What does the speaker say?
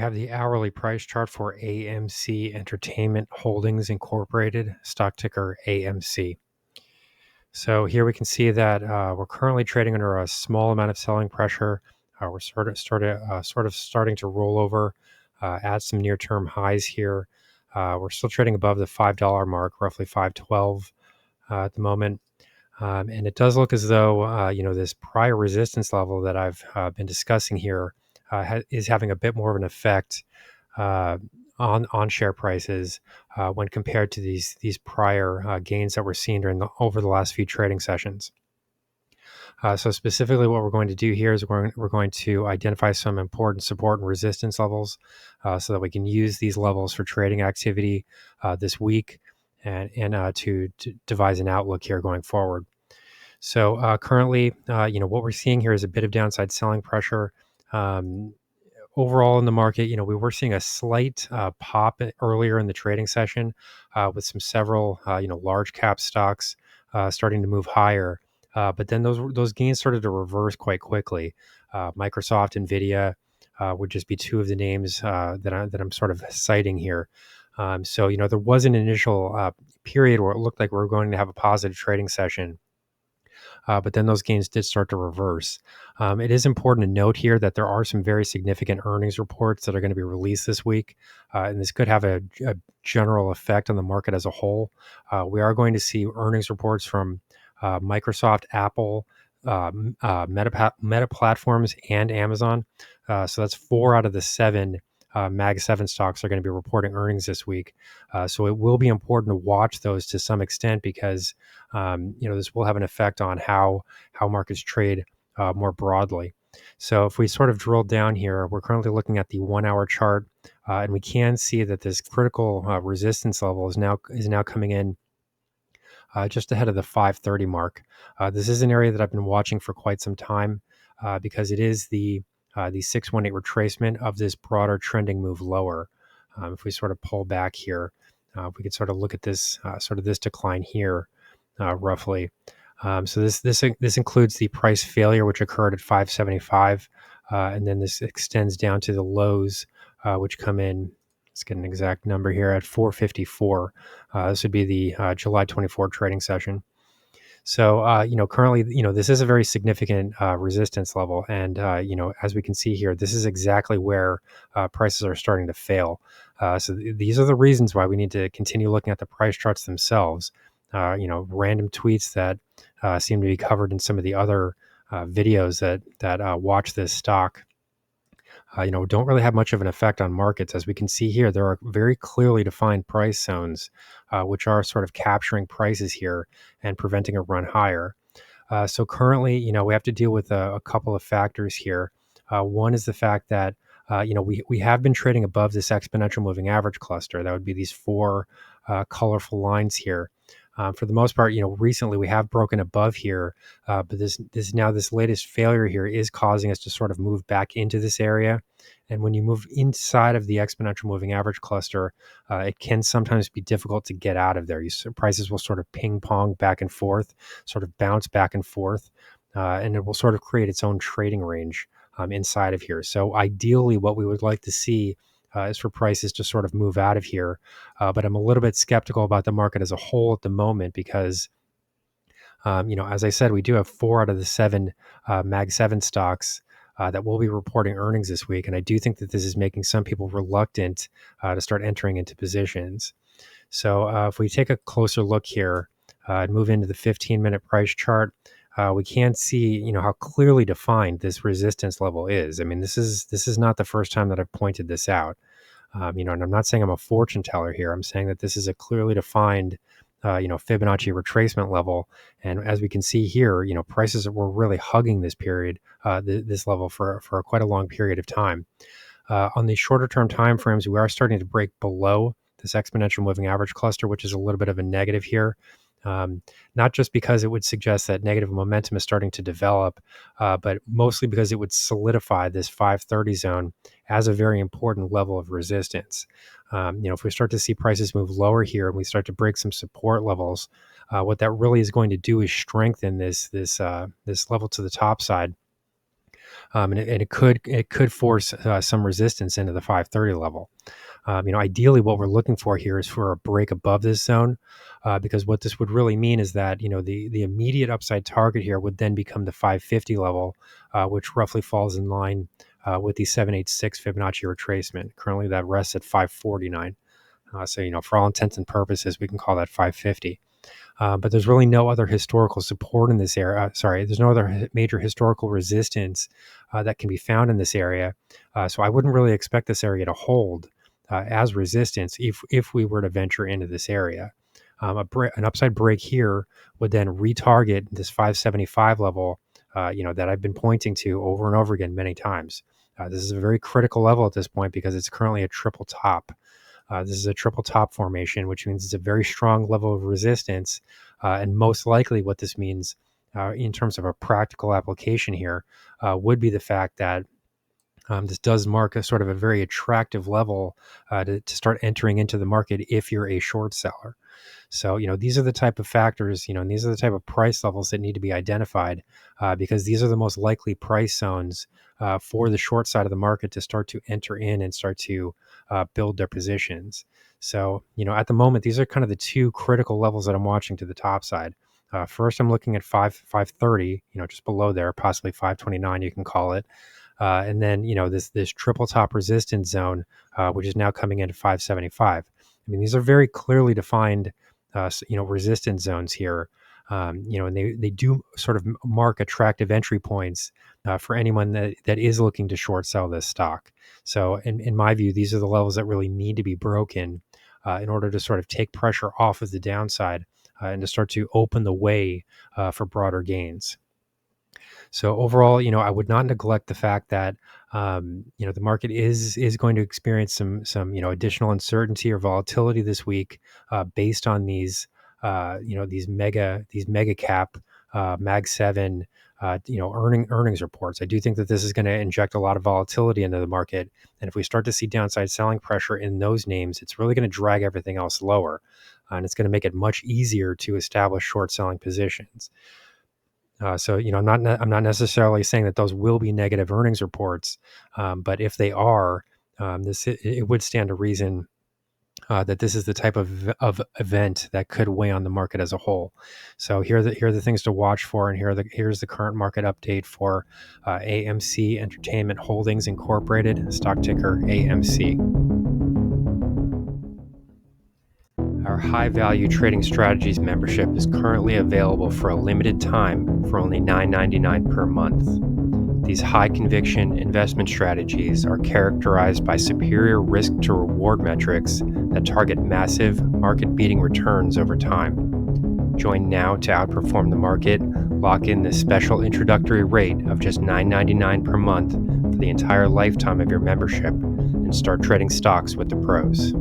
have the hourly price chart for AMC Entertainment Holdings Incorporated, stock ticker AMC. So here we can see that we're currently trading under a small amount of selling pressure. We're sort of starting to roll over at some near-term highs here. We're still trading above the $5 mark, roughly 512 at the moment. And it does look as though, this prior resistance level that I've been discussing here is having a bit more of an effect on share prices when compared to these prior gains that we're seeing over the last few trading sessions. So specifically what we're going to do here is we're going to identify some important support and resistance levels so that we can use these levels for trading activity this week and to devise an outlook here going forward. So currently, what we're seeing here is a bit of downside selling pressure. Overall in the market, we were seeing a slight pop earlier in the trading session with several large cap stocks starting to move higher. But then those gains started to reverse quite quickly. Microsoft, Nvidia would just be two of the names that I'm sort of citing here. So there was an initial period where it looked like we were going to have a positive trading session. But then those gains did start to reverse. It is important to note here that there are some very significant earnings reports that are going to be released this week, and this could have a general effect on the market as a whole. We are going to see earnings reports from Microsoft, Apple, Meta Platforms, and Amazon. So that's 4 out of the 7 Mag 7 stocks are going to be reporting earnings this week. So it will be important to watch those to some extent because, this will have an effect on how markets trade more broadly. So if we sort of drill down here, we're currently looking at the 1-hour chart, and we can see that this critical resistance level is now coming in just ahead of the 530 mark. This is an area that I've been watching for quite some time because it is the 618 retracement of this broader trending move lower. If we sort of pull back here, we could sort of look at this this decline here roughly. So this includes the price failure, which occurred at 575, and then this extends down to the lows, which come in. Let's get an exact number here at 454. This would be the July 24 trading session. So, currently, this is a very significant resistance level. And, as we can see here, this is exactly where prices are starting to fail. So these are the reasons why we need to continue looking at the price charts themselves. Random tweets that seem to be covered in some of the other videos that watch this stock. Don't really have much of an effect on markets. As we can see here, there are very clearly defined price zones, which are sort of capturing prices here and preventing a run higher. So currently, we have to deal with a couple of factors here. One is the fact that, we have been trading above this exponential moving average cluster. That would be these 4 colorful lines here. For the most part, recently we have broken above here, but this latest failure here is causing us to sort of move back into this area. And when you move inside of the exponential moving average cluster, it can sometimes be difficult to get out of there. Prices will sort of ping pong back and forth, sort of bounce back and forth, and it will sort of create its own trading range inside of here. So ideally, what we would like to see is for prices to sort of move out of here. But I'm a little bit skeptical about the market as a whole at the moment because, as I said, we do have 4 out of the 7 Mag 7 stocks that will be reporting earnings this week. And I do think that this is making some people reluctant to start entering into positions. So if we take a closer look here and move into the 15-minute price chart, we can see, how clearly defined this resistance level is. I mean, this is not the first time that I've pointed this out. And I'm not saying I'm a fortune teller here. I'm saying that this is a clearly defined, Fibonacci retracement level. And as we can see here, prices were really hugging this period, this level for quite a long period of time. On the shorter term timeframes, we are starting to break below this exponential moving average cluster, which is a little bit of a negative here. Not just because it would suggest that negative momentum is starting to develop, but mostly because it would solidify this 530 zone as a very important level of resistance. If we start to see prices move lower here and we start to break some support levels, what that really is going to do is strengthen this level to the top side. and it could force some resistance into the 530 level. Ideally, what we're looking for here is for a break above this zone, because what this would really mean is that the immediate upside target here would then become the 550 level, which roughly falls in line with the 786 Fibonacci retracement. Currently, that rests at 549. So for all intents and purposes, we can call that 550. But there's really no other historical support in this area. There's no other major historical resistance that can be found in this area. So I wouldn't really expect this area to hold as resistance if we were to venture into this area. An upside break here would then retarget this 575 level, that I've been pointing to over and over again many times. This is a very critical level at this point because it's currently a triple top. This is a triple top formation, which means it's a very strong level of resistance. And most likely what this means in terms of a practical application here would be the fact that this does mark a sort of a very attractive level to start entering into the market if you're a short seller. So, these are the type of factors, and these are the type of price levels that need to be identified because these are the most likely price zones for the short side of the market to start to enter in and start to build their positions. So, at the moment, these are kind of the two critical levels that I'm watching to the top side. First, I'm looking at 530, just below there, possibly 529, you can call it. And then, this triple top resistance zone, which is now coming into 575. I mean, these are very clearly defined, resistance zones here. And they do sort of mark attractive entry points for anyone that is looking to short sell this stock. So in my view, these are the levels that really need to be broken in order to sort of take pressure off of the downside and to start to open the way for broader gains. So overall, I would not neglect the fact that the market is going to experience some additional uncertainty or volatility this week based on these these mega cap Mag 7 earnings reports. I do think that this is going to inject a lot of volatility into the market, and if we start to see downside selling pressure in those names, it's really going to drag everything else lower, and it's going to make it much easier to establish short selling positions. So I'm not necessarily saying that those will be negative earnings reports, but if they are, it would stand to reason that this is the type of event that could weigh on the market as a whole. So here are the things to watch for, and here's the current market update for AMC Entertainment Holdings Incorporated, stock ticker AMC. Our High Value Trading Strategies membership is currently available for a limited time for only $9.99 per month. These high conviction investment strategies are characterized by superior risk to reward metrics that target massive market-beating returns over time. Join now to outperform the market, lock in this special introductory rate of just $9.99 per month for the entire lifetime of your membership, and start trading stocks with the pros.